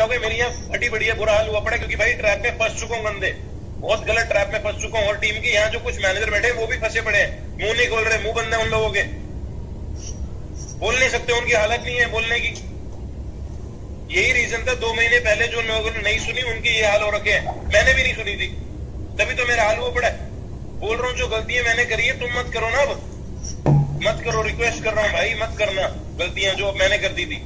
जाओगे मेरी यहाँ फटी बढ़िया बुरा हाल हुआ पड़ा, क्योंकि भाई ट्रैप में फंस चुका हूँ, गंदे बहुत गलत ट्रैप में फंस चुका हूँ। और टीम के यहाँ जो कुछ मैनेजर बैठे हैं वो भी फंसे पड़े हैं, मुंह नहीं खोल रहे, मुंह बंद है उन लोगों के, बोल नहीं सकते, उनकी हालत नहीं है बोलने की। यही रीजन था 2 महीने पहले जो लोगों ने नहीं सुनी उनकी ये हाल हो रखे हैं, मैंने भी नहीं सुनी थी, तभी तो मेरा हाल हुआ पड़ा है। बोल रहा हूँ जो गलतियां मैंने करी है तुम मत करो ना, अब मत करो, रिक्वेस्ट कर रहा हूँ भाई मत करना गलतियां जो मैंने कर दी थी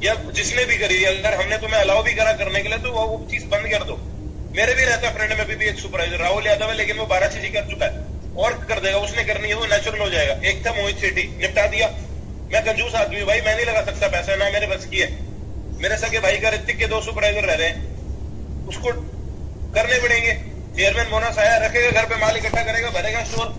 या जिसने भी करी। अगर हमने तुम्हें अलाउ भी करा करने के लिए तो वो चीज बंद कर दो। मेरे भी रहता फ्रेंड में भी एक सुपरवाइजर राहुल यादव है, लेकिन वो 12 चीजें कर चुका है और कर देगा, उसने करनी है वो नेचुरल हो जाएगा। एक था मोहित सेठी, निपटा दिया। मैं कंजूस आदमी हूँ भाई, मैं नहीं लगा सकता पैसा, ना मेरे बस की है। मेरे सके भाई का ऋतिक के 2 सुपरवाइजर रह रहे हैं, उसको करने पड़ेंगे। चेयरमैन बोनस आया, रखेगा घर पे, माल इकट्ठा करेगा, भरेगा स्टोर,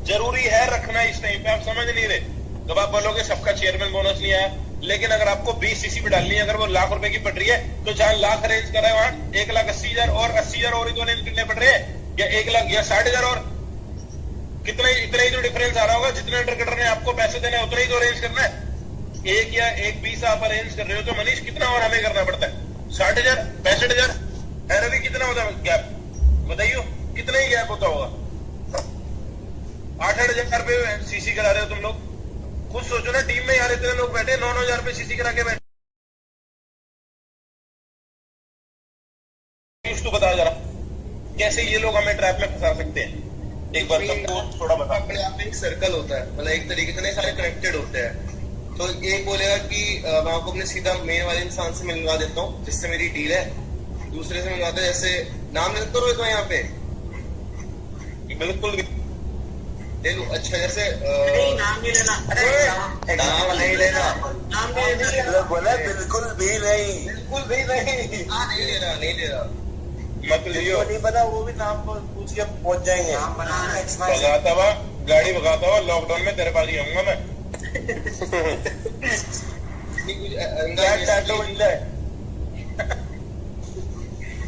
जरूरी है रखना इस टाइम पे। आप समझ नहीं रहे, जब आप बोलोगे सबका चेयरमैन बोनस नहीं आया, लेकिन अगर आपको 20 सीसी पे डालनी है, अगर वो लाख रुपए की पड़ रही है तो जहां लाख अरेंज करा है वहां 1,80,000 और 80,000 और ही कितने पड़ रहे हैं, या 1 लाख या 60,000 और कितना ही, इतना ही तो डिफरेंस आ रहा होगा। जितने इंटरकटर ने आपको पैसे देने उतना ही तो अरेंज करना है। 1 या 1,20 आप अरेंज कर रहे हो तो मनीष कितना और हमें करना पड़ता है? 60,000 65,000 है रवि, कितना होता है गैप बताइयो, कितना ही गैप होता होगा? 8,000 रुपए सीसी करा रहे हो तुम लोग, खुद सोचो ना। टीम में यार इतने लोग बैठे, 9,000 रुपए सीसी करा के बैठे, तो बता जरा कैसे ये लोग हमें ट्रैप में फंसा सकते हैं? एक बार सबको थोड़ा बता। अपने आप में एक सर्कल होता है, मतलब एक तरीके से ना सारे कनेक्टेड होते हैं। तो एक बोलेगा कि मैं आपको अपने सीधा मेन वाले इंसान से मिलवा देता हूँ जिससे मेरी डील है, दूसरे से मिलवाते हैं। जैसे नाम ले सकते हो यहाँ पे? बिल्कुल ले लो। अच्छा जैसे नहीं, नाम नहीं लेना, नाम नहीं लेना, नाम नहीं लेना, बोला बिल्कुल भी नहीं, बिल्कुल भी नहीं। हाँ नहीं ले रहा, नहीं ले रहा, मत लियो। नहीं पता, वो भी नाम पूछ के पहुंच जाएंगे। भगाता हुआ गाड़ी भगाता हुआ लॉकडाउन में तेरे पास ही आऊंगा मैं।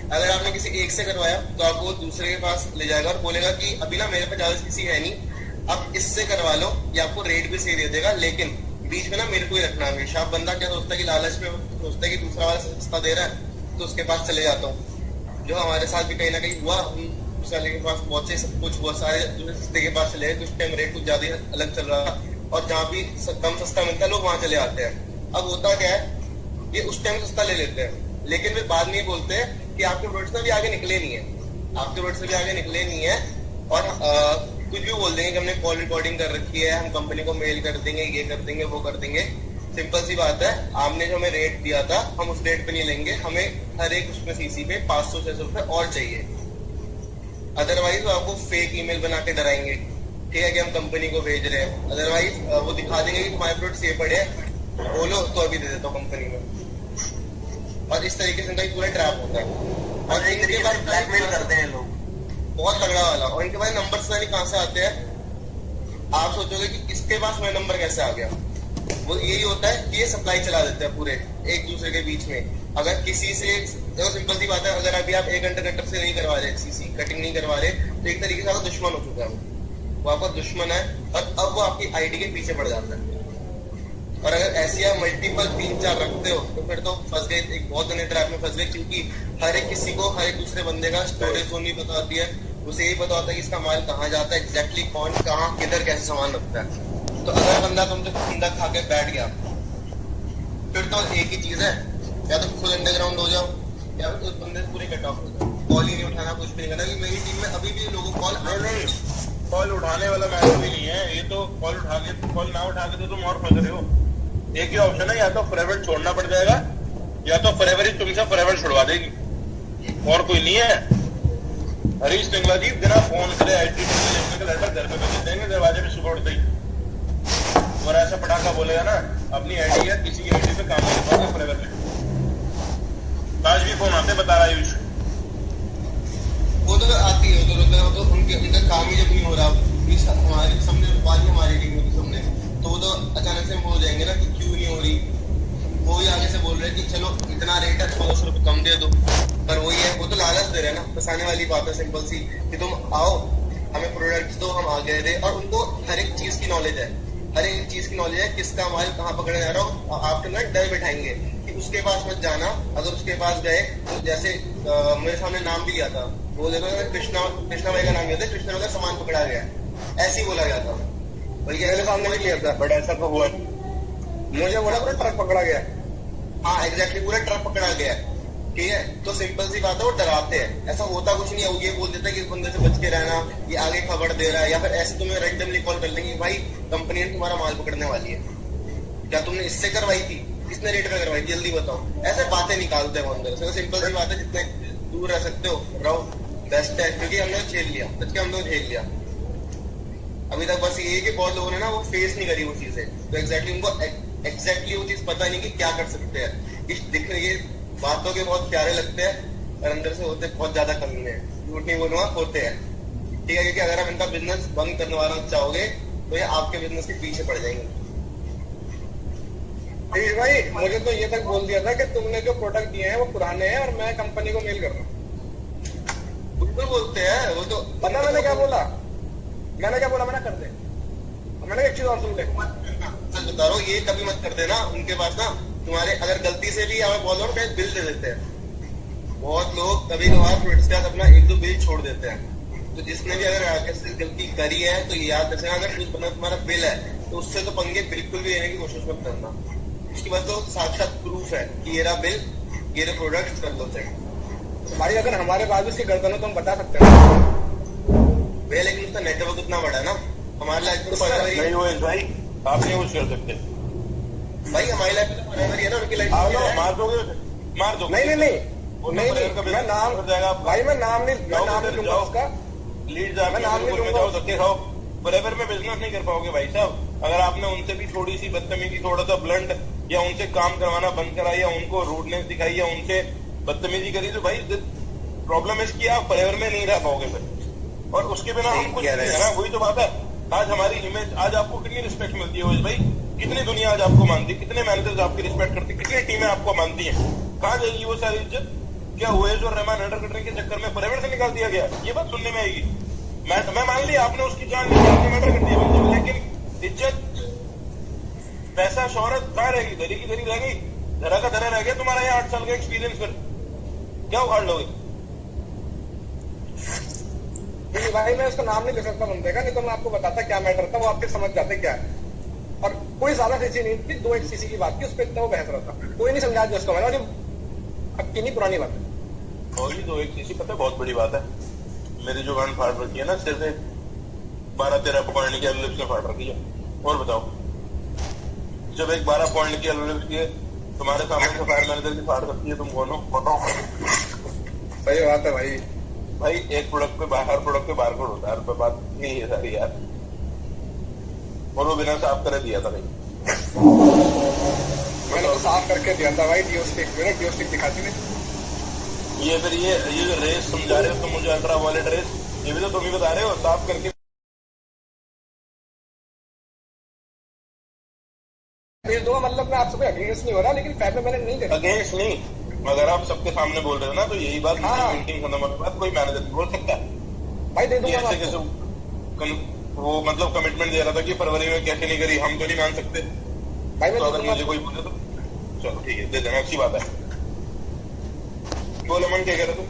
अगर आपने किसी एक से करवाया तो आपको दूसरे के पास ले जाएगा और बोलेगा कि अभी ना मेरे पास ज्यादा किसी है नहीं, आप इससे करवा लो, ये आपको रेट भी सही दे देगा, लेकिन बीच में ना मेरे को ही रखना हमेशा। आप बंदा क्या सोचता है कि लालच में सोचता है कि दूसरा वाला सस्ता दे रहा है तो उसके पास चले जाता हूँ, जो हमारे साथ भी कहीं ना कहीं हुआ। उस वाले के पास बहुत से सब कुछ हुआ, सारे दूसरे सस्ते के पास चले गए, कुछ टाइम रेट कुछ ज्यादा अलग चल रहा था और जहाँ भी कम सस्ता मिलता है लोग वहां चले आते हैं। अब होता क्या है, ये उस टाइम सस्ता ले लेते हैं, लेकिन फिर बाद में बोलते हैं कि आपके प्रोडक्ट से भी आगे निकले नहीं है, आपके प्रोडक्ट से भी आगे निकले नहीं है, और कुछ भी बोल देंगे कि हमने कॉल रिकॉर्डिंग कर रखी है, हम कंपनी को मेल कर देंगे, ये कर देंगे, वो कर देंगे। सिंपल सी बात है, आपने जो हमें रेट दिया था हम उस रेट पे नहीं लेंगे, हमें हर एक उसमें सीसी पे 500-600 रुपए और चाहिए। अदरवाइज वो आपको फेक ईमेल बना के डराएंगे, ठीक है, कि हम कंपनी को भेज रहे हैं। अदरवाइज वो दिखा देंगे कि तुम्हारे प्रोडक्ट सेफ पड़े हैं, बोलो तो अभी दे देता हूँ कंपनी में। और इस तरीके से इनका पूरा ट्रैप होता है और इनके बाद ब्लैकमेल करते हैं लोग बहुत तगड़ा वाला। और इनके पास नंबर सारे कहाँ से आते हैं, आप सोचोगे कि इसके पास मेरा नंबर कैसे आ गया। वो यही होता है कि ये सप्लाई चला देते हैं पूरे एक दूसरे के बीच में। अगर किसी से, तो सिंपल सी बात है, अगर अभी आप 1 घंटे से नहीं करवा रहे, सीसी कटिंग नहीं करवा रहे, तो एक तरीके से आपका दुश्मन हो चुका है, वो आपका दुश्मन है और अब वो आपकी आईडी के पीछे पड़ जाता है। और अगर ऐसी आप मल्टीपल 3-4 रखते हो तो फिर तो फंस गए, एक बहुत बड़े ट्रैप में फंस गए, क्योंकि हर एक किसी को हर एक दूसरे बंदे का स्टोरेज जोन नहीं पता होती है, उसे यही पता होता है कि इसका माल कहाँ जाता है, एग्जैक्टली कौन कहाँ किधर कैसे सामान रखता है। तो अगर बंदा तुमसे अंडा खा के बैठ गया फिर तो एक ही चीज है, या तो खुद अंडरग्राउंड हो जाओ या फिर उस बंदे से पूरे कट ऑफ हो जाओ, कॉल ही नहीं उठाना, कुछ भी नहीं करना। कि मेरी टीम में अभी भी लोगों को कॉल नहीं, कॉल उठाने वाला मैटर भी नहीं है ये, तो कॉल उठा के, कॉल ना उठा के तो तुम और फंस रहे हो। एक ही ऑप्शन है, या तो फॉरएवर छोड़ना पड़ जाएगा या तो फॉरएवर ही तुमसे फॉरएवर छुड़वा देगी, और कोई नहीं है। हरीश सिंगला जी बिना फोन करे आईटी लिखने का लेटर घर पे भेज देंगे, दरवाजे पे सुबह उठते ही। और ऐसा पटाखा बोलेगा ना, अपनी आईडी है किसी की आईडी पे काम नहीं करता फॉरएवर में। आज भी फोन आते बता रहा है वो तो आती है, तो उनके उनका काम ही जब नहीं हो रहा, हमारे सामने वाली हमारी टीम के सामने, तो वो तो अचानक से हो जाएंगे ना कि क्यों नहीं हो रही। वो ही आगे से बोल रहे हैं कि चलो इतना रेट है, 100 रुपए कम दे दो, पर वही है, वो तो लालच दे रहे हैं ना, फंसाने वाली बात है सिंपल सी, कि तुम आओ हमें प्रोडक्ट्स दो, हम आगे दे। और उनको हर एक चीज की नॉलेज है, हर एक चीज की नॉलेज है, किसका माल कहाँ पकड़ने जा रहा हो। आपके ना डर बैठाएंगे कि उसके पास मत जाना। अगर उसके पास गए तो जैसे मेरे सामने नाम भी लिया था, वो देखो कृष्णा भाई का नाम लिया था, कृष्णा भाई का सामान पकड़ा गया, ऐसे ही बोला गया था। बल्कि मेरे सामने भी लिया था, बट ऐसा तो हुआ नहीं। मुझे बोला पूरा ट्रक पकड़ा गया। हाँ एग्जैक्टली, पूरा ट्रक पकड़ा गया है, ठीक है। तो सिंपल सी बात है, वो डराते हैं, ऐसा होता कुछ नहीं है। वो ये बोल देता है कि इस बंदे से बच के रहना, ये आगे खबर दे रहा है, या फिर ऐसे तुम्हें रैंडमली कॉल कर लेंगे, भाई कंपनी ने तुम्हारा माल पकड़ने वाली है, क्या तुमने इससे करवाई थी, किसने रेट पे करवाई, जल्दी बताओ। ऐसे बातें निकालते हैं वो अंदर से। सिंपल सी बात है, जितने दूर रह सकते हो रहो, बेस्ट है, क्योंकि हम लोग झेल लिया, सच के हम लोग झेल लिया अभी तक। बस ये कि बहुत लोगों ने ना वो फेस नहीं करी वो चीजें, तो एग्जैक्टली उनको एग्जैक्टली वो चीज पता नहीं कि क्या कर सकते हैं। इस दिखने ये बातों के बहुत प्यारे लगते हैं और अंदर से होते बहुत ज्यादा कमीने हैं, झूठ नहीं बोलूंगा, होते हैं, ठीक है। क्योंकि अगर आप इनका बिजनेस बंद करवाना चाहोगे तो ये आपके बिजनेस के पीछे पड़ जाएंगे। भाई मुझे तो ये तक बोल दिया था कि तुमने जो प्रोडक्ट दिए हैं वो पुराने हैं और मैं कंपनी को मेल कर रहा हूँ। बिल्कुल बोलते हैं वो तो। पता मैंने क्या बोला, मैंने कर दे। मैंने एक चीज और सुन ले, सच बता रहा हूँ, ये कभी मत कर देना उनके पास ना। तुम्हारे अगर गलती से भी हमें बहुत लोग बिल दे देते हैं, बहुत लोग कभी कभार प्रोडक्ट्स के साथ अपना 1-2 बिल छोड़ देते हैं। तो जिसने भी अगर आगे से गलती करी है तो याद रखना, अगर कुछ बना तुम्हारा बिल है तो उससे तो पंगे बिल्कुल भी लेने की कोशिश मत करना। उसके बाद तो साक्षात प्रूफ है कि ये रहा बिल, ये रहा प्रोडक्ट, कर लो चेक। भाई अगर हमारे बाद उसकी गर्दन हो तो हम बता सकते हैं भैया, लेकिन उसका नेटवर्क इतना बड़ा है ना, हमारे लाइफ में नहीं हुए भाई, आप नहीं कुछ कर सकते भाई, हमारी लाइफ में तो फॉरएवर ही है ना, उनकी लाइफ आप में लोग मार दोगे, मार दोगे। नहीं, मैं नाम भाई मैं नाम नहीं लूंगा उसका, लीड जाकर जाओ, धक्के खाओ, फॉरएवर में बिजनेस नहीं कर पाओगे भाई साहब। अगर आपने उनसे भी थोड़ी सी बदतमीजी, थोड़ा सा ब्लंट, या उनसे काम करवाना बंद करा, या उनको रूडनेस दिखाई, या उनसे बदतमीजी करी, तो भाई प्रॉब्लम इसकी आप फॉरएवर में नहीं रह पाओगे फिर। और उसके बिना हम कुछ नहीं है ना, वही तो बात है। आज हमारी इमेज, आज आपको कितनी रिस्पेक्ट मिलती है भाई, कितनी दुनिया आज आपको मानती है, कितने मैनेजर्स आपकी रिस्पेक्ट करती है, कितनी टीमें आपको मानती हैं, कहाँ जाएगी वो सारी इज्जत? क्या हुए जो रहमान अंडर कटने के चक्कर में फॉरएवर से निकाल दिया गया, ये बात सुनने में आएगी। मैं मान लिया आपने उसकी जान मैटर कर दिया बंदे, लेकिन इज्जत, पैसा, शोहरत कहाँ रहेगी? धरी की धरी रह गई, धरा का धरा रह गया तुम्हारा ये 8 साल का एक्सपीरियंस, फिर क्या उखाड़ लोगे? भाई मैं उसका नाम नहीं ले सकता बंदे का, नहीं तो मैं आपको बताता क्या मैटर था, वो आपके समझ जाते क्या है। और कोई ज्यादा सीसी नहीं थी, 2 सीसी की बात थी, उस पर इतना वो बहस रहा था, कोई नहीं समझा दिया उसको मैंने, और अब की नहीं पुरानी बात है। और 2 सीसी पता है बहुत बड़ी बात है। मेरी जो गांड फाड़ रखी है ना, सिर्फ 12-13 पॉइंट की एलओलिप्स ने फाड़ रखी है। और बताओ, जब एक 12 पॉइंट की एलओलिप्स की तुम्हारे सामने से फायर मैनेजर की फाड़ रखी है, तुम कौन हो बताओ? सही बात है भाई। भाई एक प्रोडक्ट पे हर प्रोडक्ट पे बारकोड होता है, हर बात नहीं है सारी यार। और वो बिना साफ करे दिया था भाई, मैंने तो साफ करके दिया था भाई, डियोस्टिक दिखाती नहीं। ये फिर ये जो रेस समझा रहे हो तुम मुझे, अल्ट्रा वॉलेट रेस, ये भी तो तुम ही बता रहे हो, साफ करके भेज दूंगा। मतलब मैं आपसे कोई अगेंस्ट नहीं हो रहा, लेकिन फैब में मैंने नहीं करी। अगेंस्ट नहीं, अगर आप सबके सामने बोल रहे हो ना, तो यही बात मीटिंग खत्म होने के बाद कोई मैनेजर नहीं बोल सकता भाई। दे दूंगा ऐसे कैसे वो मतलब कमिटमेंट दे रहा था कि फरवरी में कैसे नहीं करी, हम तो नहीं मान सकते भाई। मैं तो अगर मुझे कोई बोले तो चलो ठीक है, दे देना, अच्छी बात है। बोलो मन, क्या कह रहे तुम?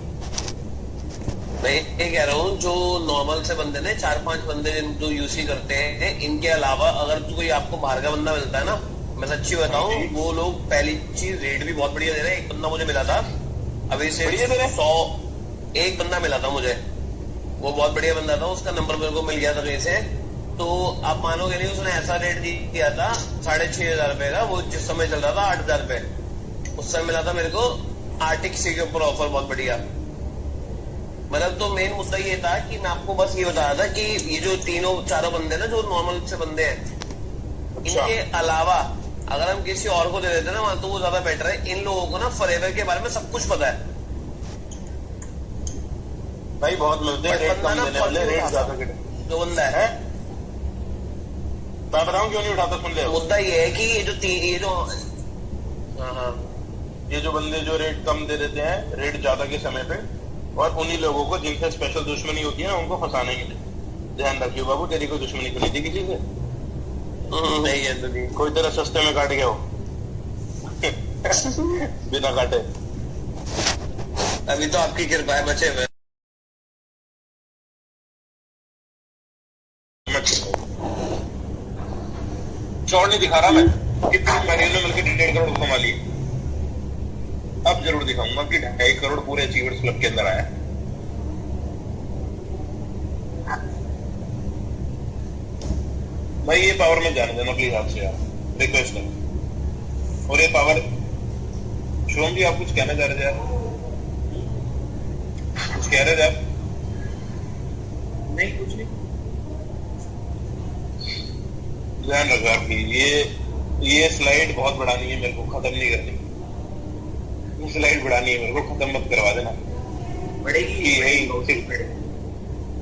मैं ये कह रहा हूँ, जो नॉर्मल से बंदे ने 4-5 बंदे जो यूसी करते हैं, इनके अलावा अगर कोई आपको बाहर का बंदा मिलता है ना, मैं सच्ची बताऊं, वो लोग पहली चीज रेट भी बहुत बढ़िया दे रहे हैं। एक बंदा मुझे मिला था अभी से 100, एक बंदा मिला था मुझे, वो बहुत बढ़िया बंदा था, उसका नंबर मेरे को मिल गया था कहीं से। तो आप मानोगे नहीं, उसने ऐसा रेट दिया था 6,500 रुपए का, वो जिस समय चल रहा था 8,000 रुपए उस समय मिला था मेरे को आर्टिक सी के ऊपर ऑफर, बहुत बढ़िया। मतलब तो मेन मुद्दा ये था कि मैं आपको बस ये बता रहा था कि ये जो 3-4 बंदे ना, जो नॉर्मल से बंदे हैं, इनके अलावा अगर हम किसी और को दे देते ना, तो वो ज्यादा बेटर है। इन लोगों को ना फॉरएवर के बारे में सब कुछ पता है भाई, बहुत मिलते हैं रेट कम देने वाले, रेट ज्यादा के जो बंदा है। मैं बताऊं क्यों नहीं उठाता, सुन ले। मुद्दा ये है कि ये जो ये जो बंदे जो रेट कम दे देते हैं रेट ज्यादा के समय पे, और उन्हीं लोगों को जिनसे स्पेशल दुश्मनी होती है ना, उनको फंसाने के लिए। ध्यान रखियो बाबू, तेरी कोई दुश्मनी को नहीं थी किसी से, नहीं है तो नहीं, कोई तरह सस्ते में काट गया हो बिना काटे। अभी तो आपकी कृपा है बचे हुए। चौड़ नहीं दिखा रहा मैं कि 3 महीने में मिलकर 1.5 करोड़ कमा लिए। अब जरूर दिखाऊंगा कि 2.5 करोड़ पूरे अचीवर्स क्लब के अंदर आया। भाई ये पावर में जाने देना प्लीज आपसे यार, रिक्वेस्ट है। और ये पावर, शुभम जी आप कुछ कहना चाह रहे थे यार, कुछ कह रहे थे आप? नहीं कुछ नहीं। ध्यान रखो आपकी ये स्लाइड बहुत बढ़ानी है मेरे को, खत्म नहीं करनी। स्लाइड बढ़ानी है मेरे को, खत्म मत करवा देना। बढ़ेगी यही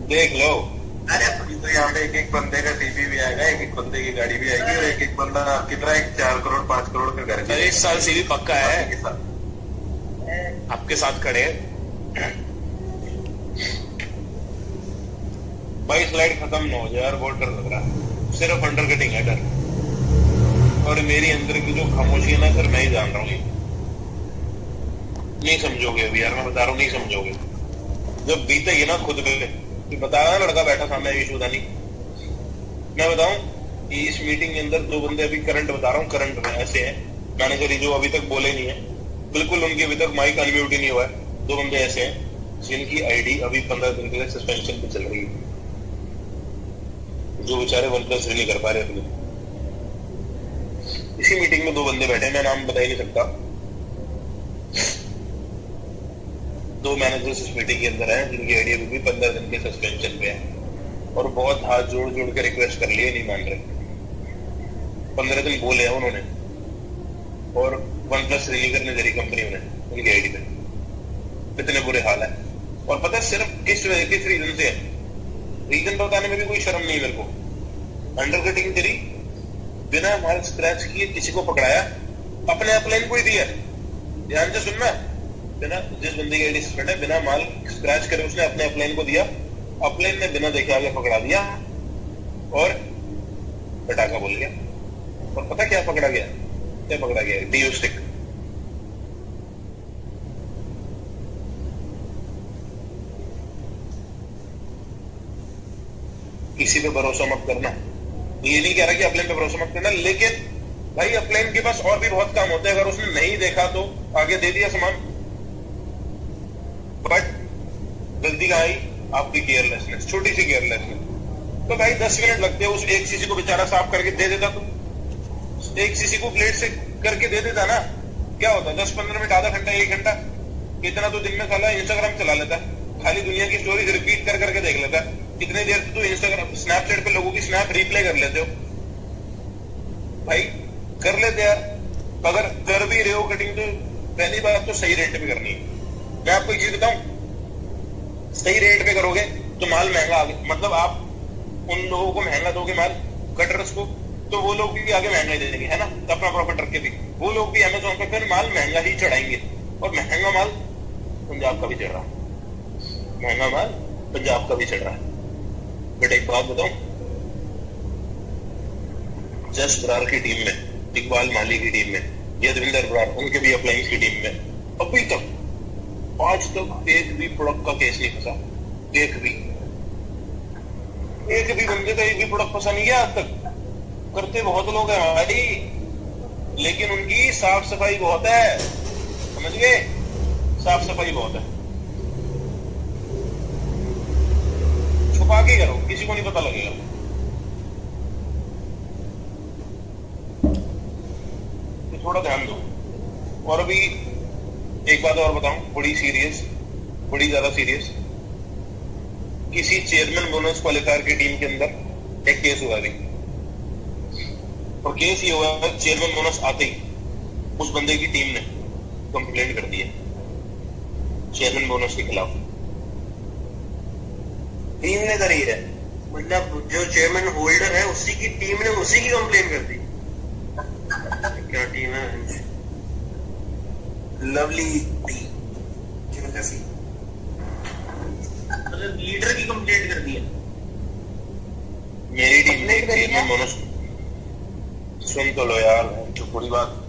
देख लो। अरे अभी तो यहाँ पे एक बंदे का टीवी भी आएगा, एक बंदे की गाड़ी भी आएगी, और एक बंदा कितना 4 करोड़ 5 करोड़ का घर भी। इस साल सीवी पक्का है, के साथ आपके साथ खड़े हैं। भाई स्लाइड खत्म ना हो जाए यार, बहुत डर लग रहा है। सिर्फ अंडर कटिंग है डर, और मेरी अंदर की जो खामोशी है ना सर, मैं ही जान रहा हूँ। नहीं समझोगे अभी यार, मैं बता रहा हूँ नहीं समझोगे। जब बीतेगी ना खुद पे, बता रहा लड़का बैठा सामने विश्वदानी, मैं बताऊं कि इस मीटिंग के अंदर 2 बंदे अभी करंट बता रहा हूँ, करंट में ऐसे हैं मैनेजर जो अभी तक बोले नहीं है, बिल्कुल उनके अभी तक माइक अनम्यूट ही नहीं हुआ है। 2 बंदे ऐसे हैं जिनकी आईडी अभी 15 दिन के लिए सस्पेंशन पे चल रही है, जो बेचारे OnePlus नहीं कर पा रहे अपने। इसी मीटिंग में 2 बंदे बैठे, मैं नाम बता ही नहीं सकता। 2 मैनेजर्स इस मीटिंग के अंदर हैं जिनकी आईडी अभी भी 15 दिन के सस्पेंशन पे है, और बहुत हाथ जोड़ जोड़ के रिक्वेस्ट कर लिए, नहीं मान रहे। 15 दिन बोले हैं उन्होंने, और OnePlus नहीं करने दे रही कंपनी उन्हें उनकी आईडी पे। इतने बुरे हाल है। और पता है सिर्फ किस रीजन से है, रीजन बताने में भी कोई शर्म नहीं मेरे को। अंडर कटिंग करी, बिना माल स्क्रैच किए किसी को पकड़ाया, अपने अपलाइन को ही दिया। ध्यान से सुनना, बिना जिस बंदे की आईडी सस्पेंड है, बिना माल स्क्रैच करे उसने अपने अपलाइन को दिया, अपलाइन ने बिना देखे आगे पकड़ा दिया और पटाखा बोल गया। और पता क्या पकड़ा गया? क्या पकड़ा गया? Deo stick. किसी पे भरोसा मत करना। ये नहीं कह रहा कि अपलाइन पे भरोसा मत करना, लेकिन भाई अपलाइन के पास और भी बहुत काम होते हैं। अगर उसने नहीं देखा तो आगे दे दिया सामान, बट गलती कहाँ आई? आपकी केयरलेसनेस, छोटी सी केयरलेसनेस। तो भाई 10 मिनट लगते हैं, उस एक सीसी को बेचारा साफ करके दे देता, तो एक सीसी को ब्लेड से करके दे देता ना, क्या होता? 10-15 मिनट, आधा घंटा, 1 घंटा, इतना तो दिन में साला इंस्टाग्राम चला लेता है, खाली दुनिया की स्टोरीज रिपीट कर करके देख लेता है। कितने देर तो इंस्टाग्राम स्नैपचैट पे लोगों की स्नैप रिप्ले कर लेते हो भाई, कर लेते यार। अगर कर भी रहे हो कटिंग, तो पहली बात तो सही रेट पे करनी है। मैं आपको एक चीज बताऊं, सही रेट पे करोगे तो माल महंगा आगे, मतलब आप उन लोगों को महंगा दोगे माल, कटर्स को, तो वो लोग भी आगे महंगा दे देंगे, है ना, अपना प्रॉफिट रख के भी वो लोग भी अमेज़न पे फिर माल महंगा ही चढ़ाएंगे। और महंगा माल पंजाब का भी चढ़ रहा है, महंगा माल पंजाब का भी चढ़ रहा है। बट एक बात बताऊं, जस बरार की टीम में, इकबाल माली की टीम में, यदविंदर बरार, उनके भी अप्लायंस की टीम में अभी तक आज तक एक भी प्रोडक्ट का केस नहीं फंसा। एक भी बंदे का एक भी प्रोडक्ट फंसा नहीं गया आज तक। करते बहुत लोग हैं हमारी, लेकिन उनकी साफ सफाई बहुत है, समझ गए? साफ सफाई बहुत है। छुपा के करो, किसी को नहीं पता लगेगा। तो थोड़ा ध्यान दो। और अभी एक बात और बताऊं, बड़ी सीरियस, बड़ी ज्यादा सीरियस। किसी चेयरमैन बोनस क्वालिफायर की टीम के अंदर एक केस हुआ अभी, और केस ये हुआ, चेयरमैन बोनस आते ही उस बंदे की टीम ने कंप्लेंट कर दी है चेयरमैन बोनस के खिलाफ। टीम ने करी है, मतलब जो चेयरमैन होल्डर है उसी की टीम ने उसी की कंप्लेन कर दी। क्या टीम है? लवली टीम, मतलब लीडर की कंप्लेंट कर दी है। मेरी टीम ने चेयरमैन बोनस, सुन तो लो यार, जो पूरी बात